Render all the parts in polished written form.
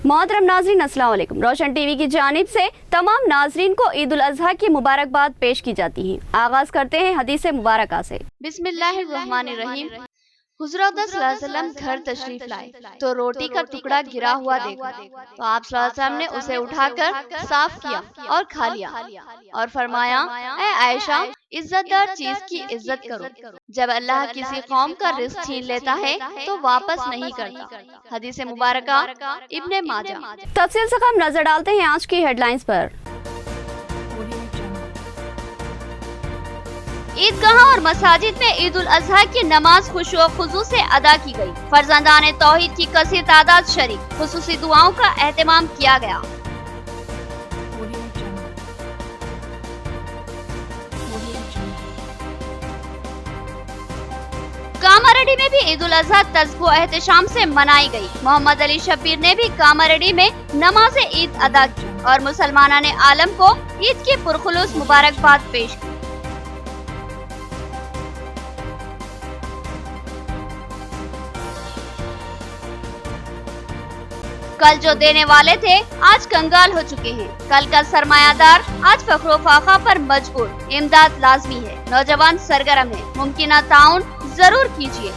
मोहतरम नाजरीन, अस्सलाम वालेकुम। रोशन टीवी की जानिब से तमाम नाजरीन को ईद उल अजहा की मुबारकबाद पेश की जाती है। आगाज करते हैं हदीस मुबारक से। बिस्मिल्लाहिर्रहमानिर्रहीम। हुज़ूर अक़दस सल्लल्लाहु अलैहि वसल्लम घर तशरीफ लाए तो रोटी का टुकड़ा गिरा हुआ देखा तो आप सल्लल्लाहु अलैहि वसल्लम ने उसे उठाकर साफ किया और खा लिया और फरमाया, ऐ आयशा, इज्जतदार चीज की इज्जत करो। जब अल्लाह किसी कौम का रिज़्क़ छीन लेता है तो वापस नहीं करता। हदीस मुबारक इब्ने माजा। तफसील से हम नजर डालते हैं आज की हेडलाइंस पर। ईदगाह और मसाजिद में ईद उल अजहा की नमाज खुशू खुजू से अदा की गई। फर्जंदान तौहीद की कसीर तादाद शरीक, खुसूसी दुआओं का एहतमाम किया गया। कामारेड्डी में भी ईद उल अजहा तज़्बो एहतशाम से मनाई गई। मोहम्मद अली शब्बीर ने भी कामारेड्डी में नमाज ईद अदा की और मुसलमाना ने आलम को ईद की पुरखुलूस मुबारकबाद पेश की। कल जो देने वाले थे आज कंगाल हो चुके हैं। कल का सरमायादार आज फख्र फाखा पर मजबूर। इमदाद लाजमी है, नौजवान सरगर्म है, मुमकिन ताउन जरूर कीजिए।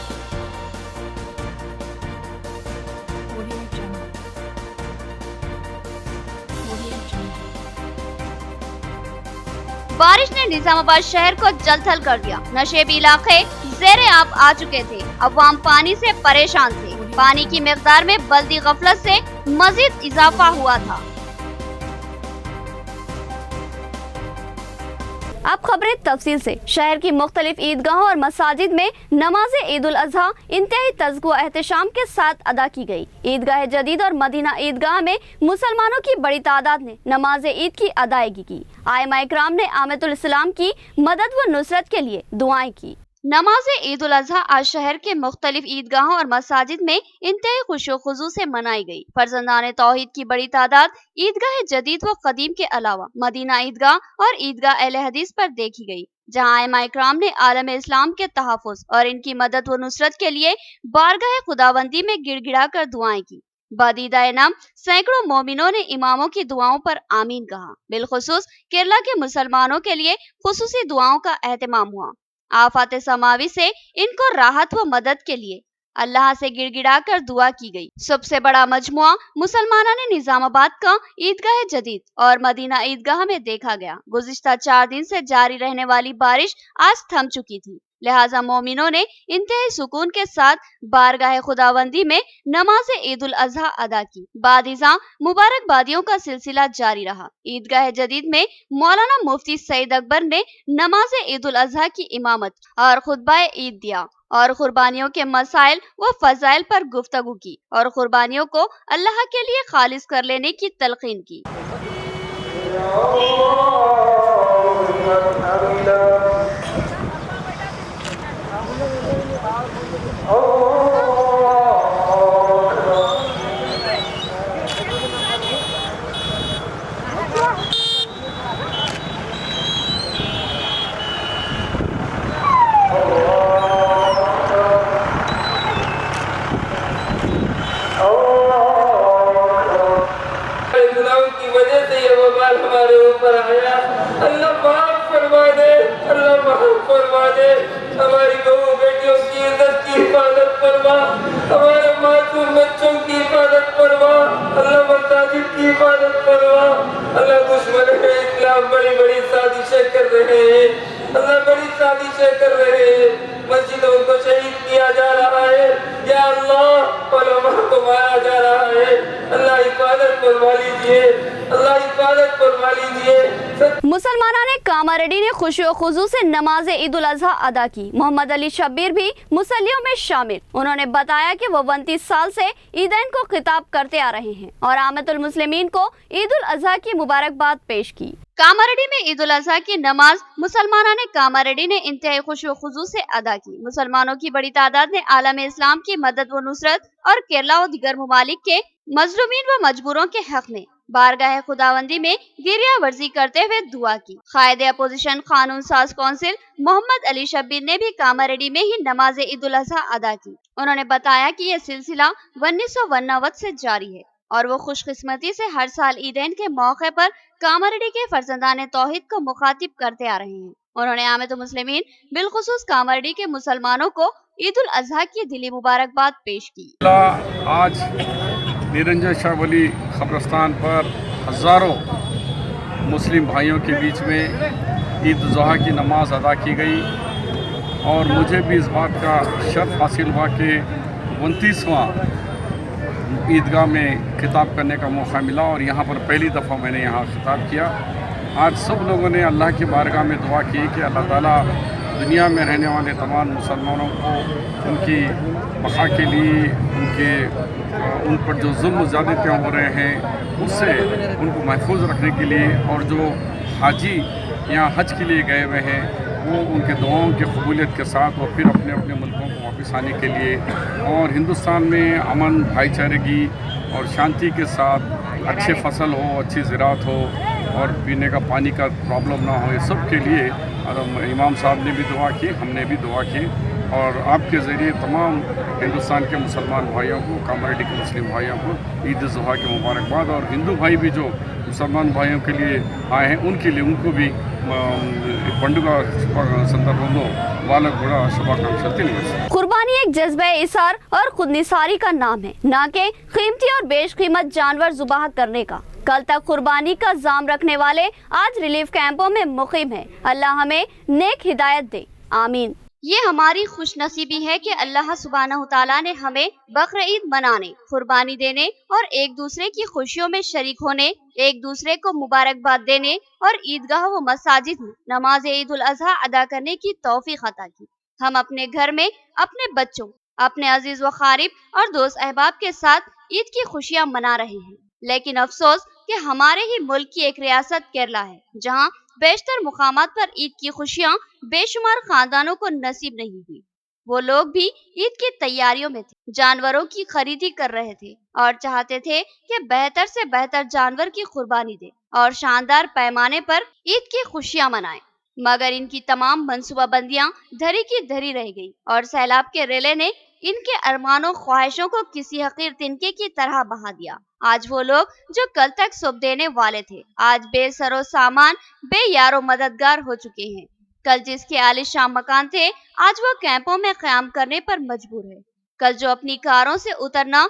बारिश ने निजामाबाद शहर को जलथल कर दिया। नशेबी इलाके ज़ेरे आब आ चुके थे। अवाम पानी से परेशान थे। पानी की मिकदार में बल्दी गफलत से मजीद इजाफा हुआ था। अब खबरें तफसील से। शहर की मुख्तलिफ ईदगाहों और मसाजिद में नमाज ईद उल अजहा इंतहाई तज़्बो एहतशाम के साथ अदा की गई। ईदगाह जदीद और मदीना ईदगाह में मुसलमानों की बड़ी तादाद ने नमाज ईद की अदायगी की। आइमा इकराम ने आमतुल इस्लाम की मदद व नुसरत के लिए दुआएं की। नमाज ईद उल अजहा आज शहर के मुख्तलिफ ईदगाहों और मसाजिद में इंतहाई खुशो खुजू से मनाई गई। फर्जंदान तौहीद की बड़ी तादाद ईदगाह जदीद व कदीम के अलावा मदीना ईदगाह और ईदगाह अहले हदीस पर देखी गई, जहां आइमा इकराम ने आलम इस्लाम के तहफ़्फ़ुज़ और इनकी मदद व नुसरत के लिए बारगाह खुदाबंदी में गिड़गिड़ा कर दुआएं की। बदीदा इनाम सैकड़ों मोमिनों ने इमामों की दुआओं पर आमीन कहा। बिलखुसूस केरला के मुसलमानों के लिए खुसूसी दुआओं का एहतमाम हुआ। आफात समावी से इनको राहत व मदद के लिए अल्लाह से गिड़गिड़ा कर दुआ की गई। सबसे बड़ा मजमुआ मुसलमाना ने निजामाबाद का ईदगाह जदीद और मदीना ईदगाह में देखा गया। गुज़िश्ता 4 दिन से जारी रहने वाली बारिश आज थम चुकी थी, लिहाजा मोमिनों ने इंतहाई सुकून के साथ बारगाह खुदाबंदी में नमाज ईद उल अजहा अदा की। बादिज़ा मुबारकबादियों का सिलसिला जारी रहा। ईदगाह जदीद में मौलाना मुफ्ती सईद अकबर ने नमाज ईद उल अजहा की इमामत और खुतबा ईद दिया और कुर्बानियों के मसाइल व फजाइल पर गुफ्तगू की और कुर्बानियों को अल्लाह के लिए खालिस कर लेने की तलकीन की। हमारे ऊपर आया, अल्लाह माफ फरमा दे, अल्लाह माफ फरमा दे। हमारी बहू बेटियों की इज्जत की हिफाजत फरमा, हमारे मासूम बच्चों की हिफाजत फरमा, अल्लाह मसाजिद की हिफाजत फरमा। अल्लाह दुश्मन इस्लाम बड़ी बड़ी साजिशें कर रहे हैं, अल्लाह बड़ी साजिशें कर रहे हैं। मस्जिदों को शहीद किया जा रहा है, या अल्लाह उलमा को मारा जा रहा है। अल्लाह हिफाजत फरमा लीजिए, अल्लाह हिफाजत फरमा लीजिए। मुसलमाना ने कामारेड्डी ने खुशी व खुजू से नमाज ईद उल अजहा अदा की। मोहम्मद अली शब्बीर भी मुसल्लियों में शामिल। उन्होंने बताया कि वो 29 साल से ईदैन को खिताब करते आ रहे हैं और आमतुल मुस्लिमीन को ईद उल अजहा की मुबारकबाद पेश की। कामारेड्डी में ईद उल अजहा की नमाज मुसलमाना ने कामारेड्डी ने इंतहाई खुशी व खुजू से अदा की। मुसलमानों की बड़ी तादाद ने आलम इस्लाम की मदद व नुसरत और केरला और दीगर ममालिक के मजलूमीन व मजबूरों के हक में बारगाह खुदाबंदी में गिरिया वर्जी करते हुए दुआ की। कायदे अपोजिशन कानून साज कौंसिल मोहम्मद अली शब्बीर ने भी कामारेड्डी में ही नमाज ईद उल अजहा अदा की। उन्होंने बताया कि यह सिलसिला 1991 से जारी है اور وہ خوش قسمتی سے ہر سال عیدین کے موقع پر کاماریڈی کے فرزندان توحید کو مخاطب کرتے آ رہے ہیں۔ انہوں نے عامة المسلمین بالخصوص کاماریڈی کے مسلمانوں کو عید الاضحیٰ کی دلی مبارکباد پیش کی۔ آج نرنجن شاہ ولی قبرستان پر ہزاروں مسلم بھائیوں کے بیچ میں عید الاضحیٰ کی نماز ادا کی گئی، اور مجھے بھی اس بات کا شرف حاصل ہوا کہ 29واں عیدگاہ میں خطاب کرنے کا موقع ملا، اور یہاں پر پہلی دفعہ میں نے یہاں خطاب کیا۔ آج سب لوگوں نے اللہ کی بارگاہ میں دعا کی کہ اللہ تعالیٰ دنیا میں رہنے والے تمام مسلمانوں کو ان کی بقا کے لیے، ان پر جو ظلم و زیادتیاں ہو رہے ہیں اس سے ان کو محفوظ رکھنے کے لیے، اور جو حاجی یہاں حج کے لیے گئے ہوئے ہیں وہ ان کے دعاؤں کی قبولیت کے ساتھ وہ پھر اپنے اپنے ملکوں کو واپس آنے کے لیے، اور ہندوستان میں امن، بھائی چارگی اور شانتی کے ساتھ اچھے فصل ہو، اچھی زراعت ہو، اور پینے کا پانی کا پرابلم نہ ہو، یہ سب کے لیے امام صاحب نے بھی دعا کی، ہم نے بھی دعا کی، اور آپ کے ذریعے تمام ہندوستان کے مسلمان بھائیوں کو، کاماریڈی کے مسلم بھائیوں کو عید الاضحیٰ کی مبارکباد، اور ہندو بھائی بھی جو مسلمان بھائیوں کے لیے آئے ہیں ان کے لیے ان کو بھی పండుగ సందర్భంలో వాళ్ళకు కూడా శుభాకాంక్షలు తెలియజేస్తాను. قربانی ایک جذبہ اثار اور خود نثاری کا نام ہے، نہ کہ قیمتی اور بیش قیمت جانور ذبح کرنے کا۔ کل تک قربانی کا زام رکھنے والے آج ریلیف کیمپوں میں مقیم ہیں۔ اللہ ہمیں نیک ہدایت دے، آمین۔ یہ ہماری خوش نصیبی ہے کہ اللہ سبحانہ تعالیٰ نے ہمیں بقرعید منانے، قربانی دینے اور ایک دوسرے کی خوشیوں میں شریک ہونے، ایک دوسرے کو مبارکباد دینے اور عیدگاہ و مساجد میں نماز عید الاضحیٰ ادا کرنے کی توفیق عطا کی۔ ہم اپنے گھر میں اپنے بچوں، اپنے عزیز و قریب اور دوست احباب کے ساتھ عید کی خوشیاں منا رہے ہیں، لیکن افسوس کہ ہمارے ہی ملک کی ایک ریاست کیرلا ہے جہاں بیشتر مقامات پر عید کی خوشیاں بے شمار خاندانوں کو نصیب نہیں ہوئی۔ وہ لوگ بھی عید کی تیاریوں میں تھے، جانوروں کی خریدی کر رہے تھے اور چاہتے تھے کہ بہتر سے بہتر جانور کی قربانی دیں اور شاندار پیمانے پر عید کی خوشیاں منائیں، مگر ان کی تمام منصوبہ بندیاں دھری کی دھری رہ گئی اور سیلاب کے ریلے نے ان کے ارمانوں خواہشوں کو کسی حقیر تنکے کی طرح بہا دیا۔ آج وہ لوگ جو کل تک صبح دینے والے تھے آج بے سر و سامان، بے یار و مددگار ہو چکے ہیں۔ کل جس کے عالیشان مکان تھے آج وہ کیمپوں میں قیام کرنے پر مجبور ہے۔ کل جو اپنی کاروں سے اترنا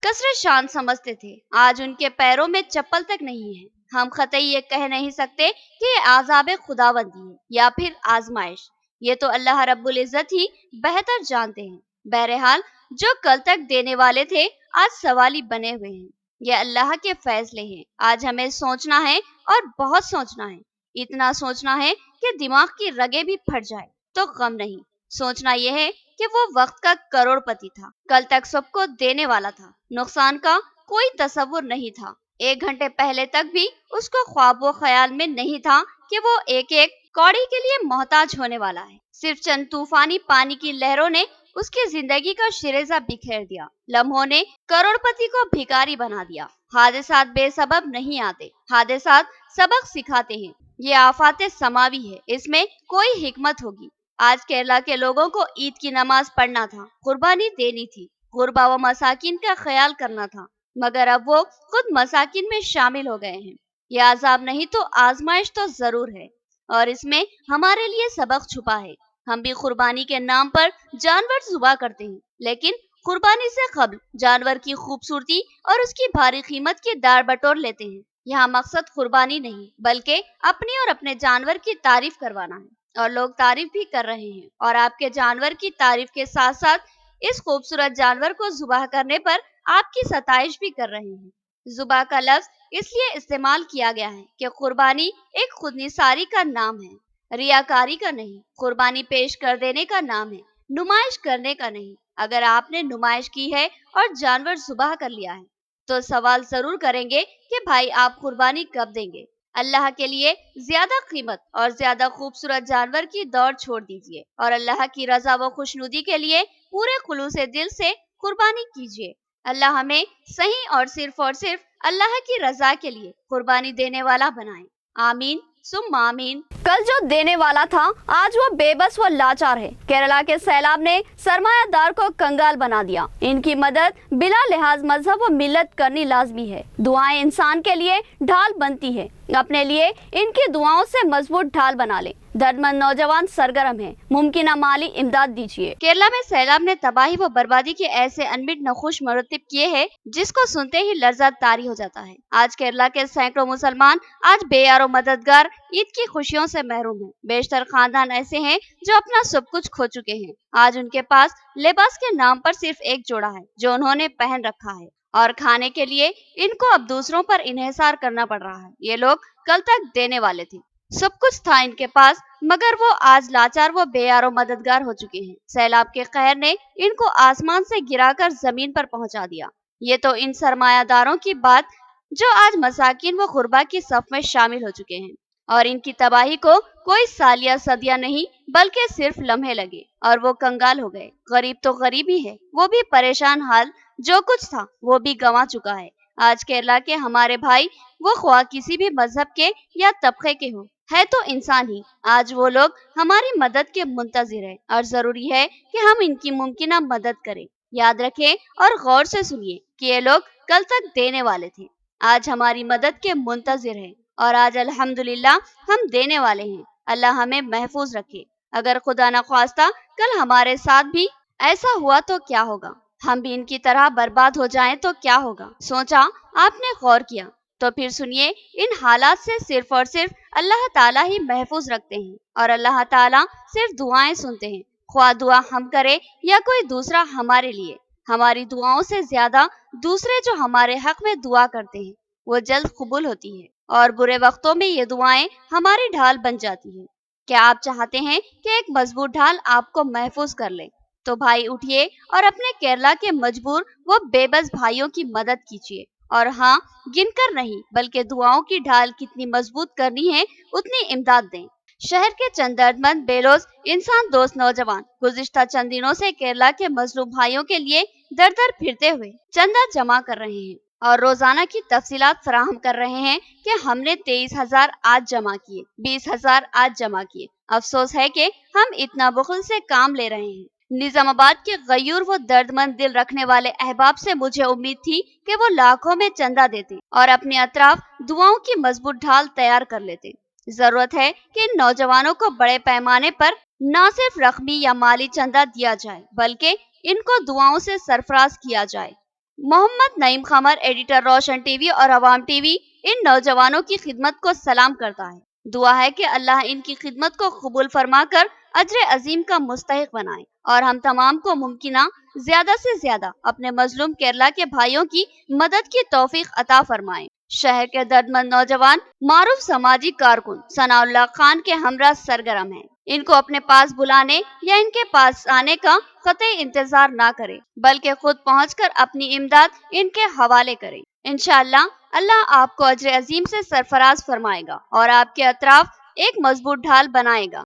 کسر شان سمجھتے تھے آج ان کے پیروں میں چپل تک نہیں ہے۔ ہم قطعی یہ کہہ نہیں سکتے کہ یہ عذاب خداوندی ہے یا پھر آزمائش، یہ تو اللہ رب العزت ہی بہتر جانتے ہیں۔ بہرحال جو کل تک دینے والے تھے آج سوالی بنے ہوئے ہیں، یہ اللہ کے فیصلے ہیں۔ آج ہمیں سوچنا ہے اور بہت سوچنا ہے، اتنا سوچنا ہے کہ دماغ کی رگیں بھی پھٹ جائے تو غم نہیں۔ سوچنا یہ ہے کہ وہ وقت کا کروڑ پتی تھا، کل تک سب کو دینے والا تھا، نقصان کا کوئی تصور نہیں تھا۔ 1 گھنٹے پہلے تک بھی اس کو خواب و خیال میں نہیں تھا کہ وہ ایک ایک کوڑی کے لیے محتاج ہونے والا ہے۔ صرف چند طوفانی پانی کی لہروں نے اس کی زندگی کا شیرازہ بکھیر دیا، لمحوں نے کروڑ پتی کو بھکاری بنا دیا۔ حادثات بے سبب نہیں آتے، حادثات سبق سکھاتے ہیں۔ یہ آفات سماوی ہے، اس میں کوئی حکمت ہوگی۔ آج کیرلا کے لوگوں کو عید کی نماز پڑھنا تھا، قربانی دینی تھی، غربا و مساکین کا خیال کرنا تھا، مگر اب وہ خود مساکین میں شامل ہو گئے ہیں۔ یہ عذاب نہیں تو آزمائش تو ضرور ہے، اور اس میں ہمارے لیے سبق چھپا ہے۔ ہم بھی قربانی کے نام پر جانور ذبح کرتے ہیں، لیکن قربانی سے قبل جانور کی خوبصورتی اور اس کی بھاری قیمت کی دار بٹور لیتے ہیں۔ یہاں مقصد قربانی نہیں بلکہ اپنی اور اپنے جانور کی تعریف کروانا ہے، اور لوگ تعریف بھی کر رہے ہیں، اور آپ کے جانور کی تعریف کے ساتھ ساتھ اس خوبصورت جانور کو ذبح کرنے پر آپ کی ستائش بھی کر رہے ہیں۔ ذبح کا لفظ اس لیے استعمال کیا گیا ہے کہ قربانی ایک خود نثاری کا نام ہے، ریاکاری کا نہیں، قربانی پیش کر دینے کا نام ہے، نمائش کرنے کا نہیں۔ اگر آپ نے نمائش کی ہے اور جانور ذبح کر لیا ہے تو سوال ضرور کریں گے کہ بھائی آپ قربانی کب دیں گے؟ اللہ کے لیے زیادہ قیمت اور زیادہ خوبصورت جانور کی دوڑ چھوڑ دیجیے اور اللہ کی رضا و خوشنودی کے لیے پورے خلوص دل سے قربانی کیجیے۔ اللہ ہمیں صحیح اور صرف اللہ کی رضا کے لیے قربانی دینے والا بنائے، آمین۔ सुम्मा आमीन। कल जो देने वाला था आज वो बेबस व लाचार है। केरला के सैलाब ने सरमायादार को कंगाल बना दिया। इनकी मदद बिला लिहाज मजहब व मिल्लत करनी लाजमी है। दुआएं इंसान के लिए ढाल बनती है। अपने लिए इनकी दुआओं से मजबूत ढाल बना ले। दर्दमंद नौजवान सरगर्म है, मुमकिन माली इमदाद दीजिए। केरला में सैलाब ने तबाही व बर्बादी के ऐसे अनबिट नखुश मरतब किए हैं जिसको सुनते ही लर्जा तारी हो जाता है। आज केरला के सैकड़ों मुसलमान आज बेयारो मददगार ईद की खुशियों से महरूम हैं। बेशतर खानदान ऐसे हैं जो अपना सब कुछ खो चुके हैं। आज उनके पास लिबास के नाम पर सिर्फ एक जोड़ा है जो उन्होंने पहन रखा है और खाने के लिए इनको अब दूसरों पर इन्हिसार करना पड़ रहा है। ये लोग कल तक देने वाले थे, सब कुछ था इनके पास, मगर वो आज लाचार व बेयारो मददगार हो चुके हैं। सैलाब के कहर ने इनको आसमान से गिराकर जमीन पर पहुंचा दिया। ये तो इन सरमायादारों की बात जो आज मसाकिन व गुरबा की सफ में शामिल हो चुके हैं और इनकी तबाही को कोई साल या सदियां नहीं बल्कि सिर्फ लम्हे लगे और वो कंगाल हो गए। गरीब तो गरीब ही है, वो भी परेशान हाल, जो कुछ था वो भी गंवा चुका है। आज केरला के हमारे भाई वो ख्वाह किसी भी मजहब के या तबके के हो, है तो इंसान ही। आज वो लोग हमारी मदद के मुंतजिर है और जरूरी है कि हम इनकी मुमकिना मदद करें। याद रखें और गौर से सुनिए कि ये लोग कल तक देने वाले थे, आज हमारी मदद के मुंतजिर है और आज अल्हम्दुलिल्लाह हम देने वाले हैं। अल्लाह हमें महफूज रखे। अगर खुदा न ख्वास्ता कल हमारे साथ भी ऐसा हुआ तो क्या होगा, हम भी इनकी तरह बर्बाद हो जाएं तो क्या होगा। सोचा, आपने गौर किया, तो फिर सुनिए, इन हालात से सिर्फ और सिर्फ अल्लाह ताला ही महफूज रखते हैं और अल्लाह ताला सिर्फ दुआएं सुनते हैं। ख्वाह दुआ हम करें या कोई दूसरा हमारे लिए, हमारी दुआओं से ज्यादा दूसरे जो हमारे हक में दुआ करते हैं वो जल्द कबूल होती है और बुरे वक्तों में ये दुआएं हमारी ढाल बन जाती है। क्या आप चाहते हैं कि एक मजबूत ढाल आपको महफूज कर ले? तो भाई उठिए और अपने केरला के मजबूर व बेबस भाइयों की मदद कीजिए और हाँ, गिनकर नहीं बल्कि दुआओं की ढाल कितनी मजबूत करनी है उतनी इमदाद दें। शहर के चंद दर्दमंद बेलोज इंसान दोस्त नौजवान गुज़िश्ता चंद दिनों से केरला के मजलूम भाइयों के लिए दर दर फिरते हुए चंदा जमा कर रहे हैं और रोजाना की तफसीलात फराहम कर रहे हैं कि हमने 23,000 आज जमा किए, 20,000 आज जमा किए। अफसोस है कि हम इतना बुखल से काम ले रहे हैं। निजामाबाद के गयूर व दर्दमंद दिल रखने वाले अहबाब से मुझे उम्मीद थी कि वो लाखों में चंदा देते और अपने अतराफ दुआओं की मजबूत ढाल तैयार कर लेते। जरूरत है कि इन नौजवानों को बड़े पैमाने पर न सिर्फ रकमी या माली चंदा दिया जाए बल्कि इनको दुआओं से सरफराज किया जाए। मोहम्मद नईम खमर, एडिटर रोशन टीवी और अवाम टीवी, इन नौजवानों की खिदमत को सलाम करता है। दुआ है कि अल्लाह इनकी खिदमत को कबूल फरमाकर अजर अजीम का मुस्तहिक बनाए और हम तमाम को मुमकिना ज्यादा से ज्यादा अपने मजलूम केरला के भाइयों की मदद की तौफीक अता फरमाए। शहर के दर्दमंद नौजवान मारूफ समाजी कारकुन सनाउल्लाह खान के हमरा सरगर्म हैं। इनको अपने पास बुलाने या इनके पास आने का कतई इंतजार ना करें बल्कि खुद पहुंचकर अपनी इमदाद इनके हवाले करें। इंशाअल्लाह अल्लाह आपको अजर अजीम से सरफराज फरमाएगा और आपके अतराफ एक मजबूत ढाल बनाएगा।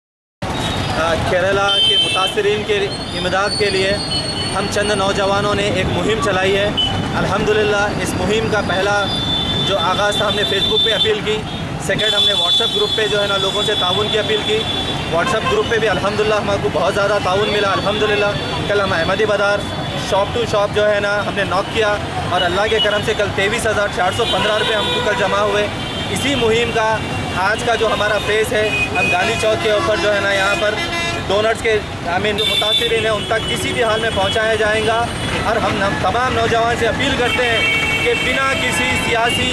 केरला के मुतासरीन के इमदाद के लिए हम चंद नौजवानों ने एक मुहिम चलाई है। अल्हम्दुलिल्लाह इस मुहिम का पहला जो आगाज़ था हमने फेसबुक पे अपील की, सेकंड हमने व्हाट्सएप ग्रुप पे जो है ना लोगों से ताउन की अपील की। व्हाट्सएप ग्रुप पे भी अल्हम्दुलिल्लाह हमको बहुत ज़्यादा ताउन मिला। अल्हम्दुलिल्लाह कल हम अहमदी बाज़ार शॉप टू शॉप जो है ना हमने नॉक किया और अल्लाह के करम से कल 23,415 रुपये हमको कल जमा हुए। इसी मुहिम का आज का जो हमारा फेस है, हम गांधी चौक के ऊपर जो है ना यहाँ पर डोनर्स के जो मुतासरीन हैं उन तक किसी भी हाल में पहुँचाया जाएगा और हम तमाम नौजवान से अपील करते हैं कि बिना किसी सियासी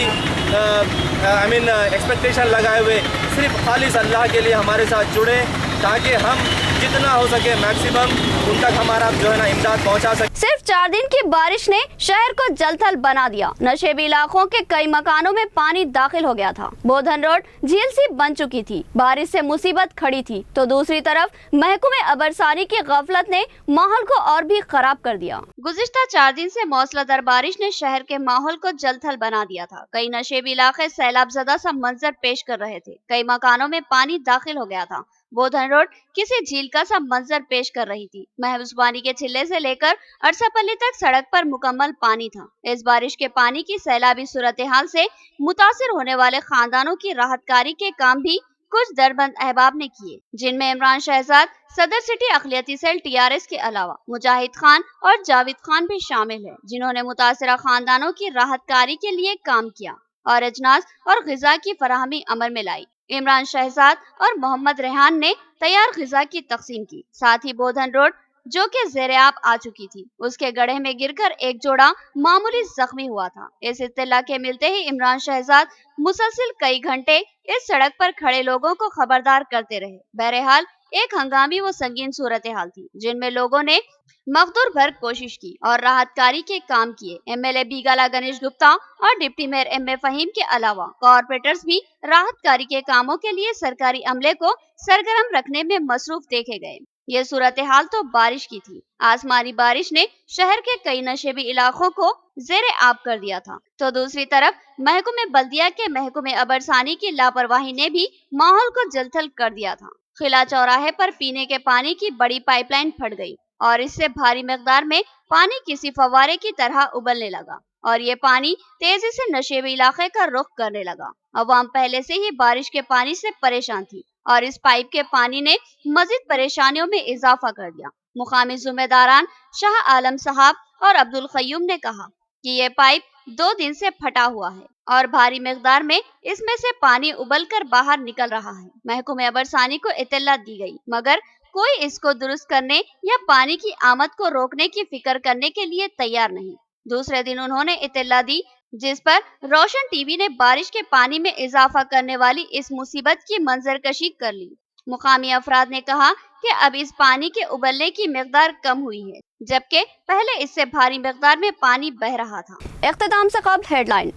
एक्सपेक्टेशन लगाए हुए सिर्फ खालिस अल्लाह के लिए हमारे साथ जुड़े ताकि हम जितना हो सके मैक्सिमम उन तक हमारा जो है ना इमदाद पहुंचा सके। सिर्फ 4 दिन की बारिश ने शहर को जलथल बना दिया। नशेबी इलाकों के कई मकानों में पानी दाखिल हो गया था। बोधन रोड झील सी बन चुकी थी। बारिश से मुसीबत खड़ी थी तो दूसरी तरफ महकमे अबरसानी की गफलत ने माहौल को और भी खराब कर दिया। गुज़िश्ता 4 दिन से मौसलाधार बारिश ने शहर के माहौल को जलथल बना दिया था। कई नशेबी इलाके सैलाब ज़दा सा मंजर पेश कर रहे थे। कई मकानों में पानी दाखिल हो गया था। बोधन रोड किसी झील का सा मंजर पेश कर रही थी। महबूबानी के चिल्ले से लेकर अरसापल्ली तक सड़क पर मुकम्मल पानी था। इस बारिश के पानी की सैलाबी सूरत हाल से मुतासिर होने वाले खानदानों की राहतकारी के काम भी कुछ दरबंद अहबाब ने किए, जिनमें इमरान शहजाद, सदर सिटी अक़लियती सेल TRS के अलावा मुजाहिद खान और जावेद खान भी शामिल है, जिन्होंने मुतासरा खानदानों की राहतकारी के लिए काम किया और अजनास और ग़िज़ा की फराहमी अमल में लाई। इमरान शहजाद और मोहम्मद रेहान ने तैयार ग़िज़ा की तकसीम की। साथ ही बोधन रोड, जो कि ज़ेर-ए-आब आ चुकी थी, उसके गड्ढे में गिरकर एक जोड़ा मामूली जख्मी हुआ था। इस इत्तला के मिलते ही इमरान शहजाद मुसलसिल कई घंटे इस सड़क पर खड़े लोगों को खबरदार करते रहे। बहरहाल एक हंगामी व संगीन सूरत हाल थी, जिनमें लोगों ने मकदूर भर कोशिश की और राहतकारी के काम किए। MLA बीगाला गणेश गुप्ता और डिप्टी मेयर MA फहीम के अलावा कॉर्पोरेटर्स भी राहतकारी के कामों के लिए सरकारी अमले को सरगर्म रखने में मसरूफ देखे गए। ये सूरत हाल तो बारिश की थी। आसमानी बारिश ने शहर के कई नशेबी इलाकों को ज़ेर-ए-आब कर दिया था, तो दूसरी तरफ महकमे बल्दिया के महकमे अबरसानी की लापरवाही ने भी माहौल को जलथल कर दिया था। खिला चौराहे पर पीने के पानी की बड़ी पाइपलाइन फट गई और इससे भारी मिकदार में पानी किसी फव्वारे की तरह उबलने लगा और ये पानी तेजी से नशेबी इलाके का रुख करने लगा। अवाम पहले से ही बारिश के पानी से परेशान थी और इस पाइप के पानी ने मजीद परेशानियों में इजाफा कर दिया। मुकामी ज़िम्मेदारान शाह आलम साहब और अब्दुल क़य्यूम ने कहा कि ये पाइप 2 दिन से फटा हुआ है और भारी मिकदार में इसमें से पानी उबलकर बाहर निकल रहा है। महकमे अबरसानी को इत्तला दी गई, मगर कोई इसको दुरुस्त करने या पानी की आमद को रोकने की फिक्र करने के लिए तैयार नहीं। दूसरे दिन उन्होंने इत्तला दी, जिस पर रोशन टीवी ने बारिश के पानी में इजाफा करने वाली इस मुसीबत की मंजरकशी कर ली। मुकामी अफराद ने कहा कि अब इस पानी के उबलने की मिकदार कम हुई है, जबकि पहले इससे भारी मिकदार में पानी बह रहा था। इख्तिताम से कब्ल हेडलाइन।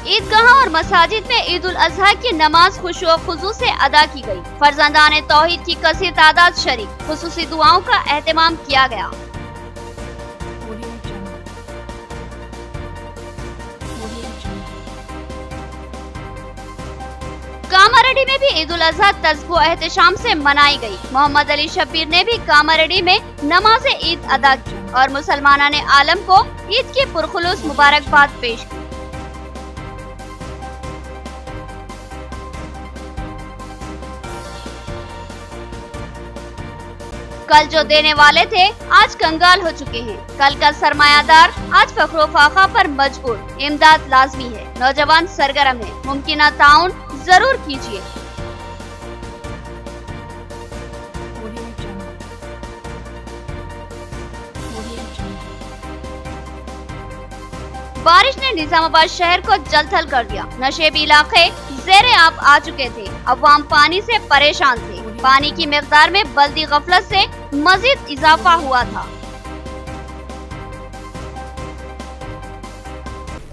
ईदगाह और मसाजिद में ईद उल अजहा की नमाज खुशू व खुजू से अदा की गई। फर्जंदान तौहीद की कसीर तादाद शरीक, खुसूसी दुआओं का एहतमाम किया गया। कामारेड्डी में भी ईद उल अजहा तज़्को एहतशाम से मनाई गई। मोहम्मद अली शब्बीर ने भी कामारेड्डी में नमाज ईद अदा की और मुसलमाना ने आलम को ईद की पुरखुलूस मुबारकबाद पेश की। कल जो देने वाले थे आज कंगाल हो चुके हैं। कल का सरमायादार आज फख्रो फाखा पर मजबूर। इमदाद लाजमी है, नौजवान सरगर्म है, मुमकिन ताउन जरूर कीजिए। बारिश ने निजामाबाद शहर को जलथल कर दिया। नशेबी इलाके ज़ेर-ए-आब आ चुके थे। अवाम पानी से परेशान थे। पानी की मिकदार में बल्दी गफलत से मजीद इजाफा हुआ था।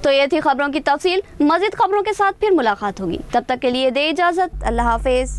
तो ये थी खबरों की तफसील। मजीद खबरों के साथ फिर मुलाकात होगी, तब तक के लिए दे इजाजत। अल्लाह हाफिज।